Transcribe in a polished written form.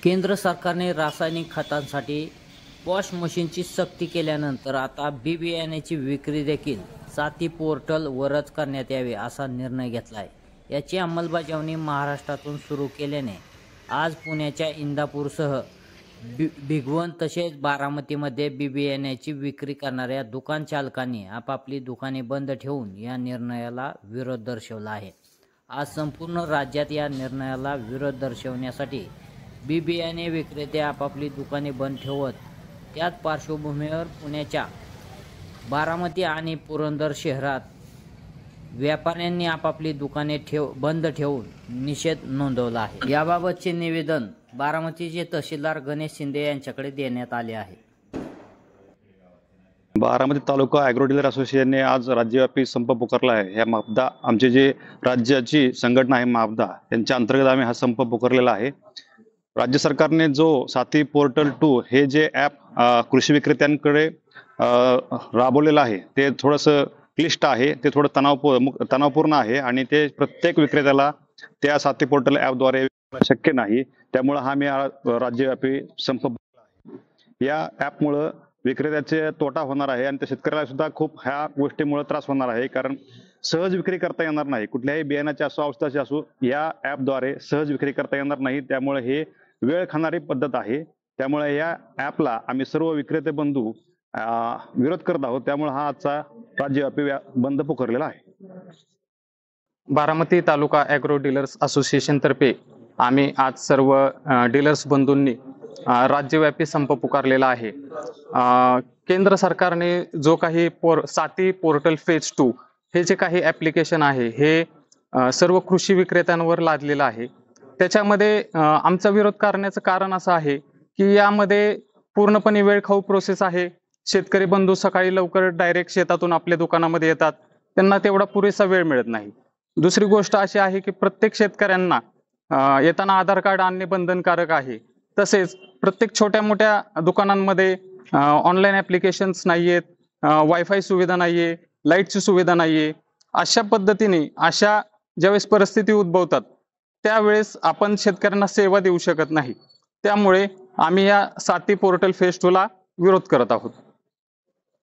केंद्र सरकारने रासायनिक खतांसाठी पॉश मशीनची सक्ती केल्यानंतर आता बी बियाण्याची विक्री देखील साती पोर्टलवरच करण्यात यावी असा निर्णय घेतला आहे। याची अंमलबजावणी महाराष्ट्रातून सुरू केल्याने आज पुण्याच्या इंदापूरसह भिगवण तसेच बारामतीमध्ये बी बियाण्याची विक्री करणाऱ्या दुकान चालकांनी आपापली दुकाने बंद ठेवून या निर्णयाला विरोध दर्शवला आहे। आज संपूर्ण राज्यात या निर्णयाला विरोध दर्शवण्यासाठी बी बियाणे विक्रेते आपापली दुकाने बंद ठेवत त्याच पार्श्वभूमीवर पुण्याच्या बारामती आणि पुरंदर शहरात व्यापाऱ्यांनी आपापली दुकाने बंद ठेवून निषेध नोंदवला आहे। याबाबतचे निवेदन बारामतीचे तहसीलदार गणेश शिंदे यांच्याकडे देण्यात आले आहे। बारामती तालुका ॲग्रो डीलर असोसिएशनने आज राज्यव्यापी संप पुकारला आहे। या मापदा आमचे जे राज्याची संघटना आहे मापदा यांच्या अंतर्गत आम्ही हा संप पुकारलेला आहे। राज्य सरकारने जो साथी पोर्टल 2 हे जे ॲप कृषी विक्रेत्यांकडे राबवलेलं आहे ते थोडंसं क्लिष्ट आहे, ते थोडं तणावपूर्ण आहे आणि ते प्रत्येक विक्रेत्याला त्या साथी पोर्टल ॲपद्वारे शक्य नाही। त्यामुळे हा मी राज्यव्यापी संप या ॲपमुळे विक्रेत्याचे तोटा होणार आहे आणि त्या शेतकऱ्याला सुद्धा खूप ह्या गोष्टीमुळे त्रास होणार आहे। कारण सहज विक्री करता येणार नाही, कुठल्याही बियाण्याची असो औषधाची असो या ॲपद्वारे सहज विक्री करता येणार नाही। त्यामुळे हे वेळ खाणारी पद्धत आहे। त्यामुळे या ॲपला आम्ही सर्व विक्रेते बंधू विरोध करत आहोत। त्यामुळे हा आजचा राज्यव्यापी बंद पुकारलेला आहे। बारामती तालुका ॲग्रो डीलर्स असोसिएशन तर्फे आम्ही आज सर्व डीलर्स बंधूंनी राज्यव्यापी संप पुकारलेला आहे। केंद्र सरकारने जो काही साथी पोर्टल फेज 2 हे जे काही ॲप्लिकेशन आहे हे सर्व कृषी विक्रेत्यांवर लादलेलं आहे। त्याच्यामध्ये आमचा विरोध करण्याचं कारण असं आहे की यामध्ये पूर्णपणे वेळखाऊ प्रोसेस आहे। शेतकरी बंधू सकाळी लवकर डायरेक्ट शेतातून आपल्या दुकानामध्ये येतात, त्यांना तेवढा पुरेसा वेळ मिळत नाही। दुसरी गोष्ट अशी आहे की प्रत्येक शेतकऱ्यांना येताना आधार कार्ड आणणे बंधनकारक आहे। तसेच प्रत्येक छोट्या मोठ्या दुकानांमध्ये ऑनलाईन ॲप्लिकेशन्स नाहीयेत, वायफाय सुविधा नाहीये, लाईटची सुविधा नाहीये। अशा पद्धतीने ज्यावेळेस परिस्थिती उद्भवतात त्यावेळेस आपण शेतकऱ्यांना सेवा देऊ शकत नाही। त्यामुळे आम्ही या साथी पोर्टल फेज 2 ला विरोध करत आहोत।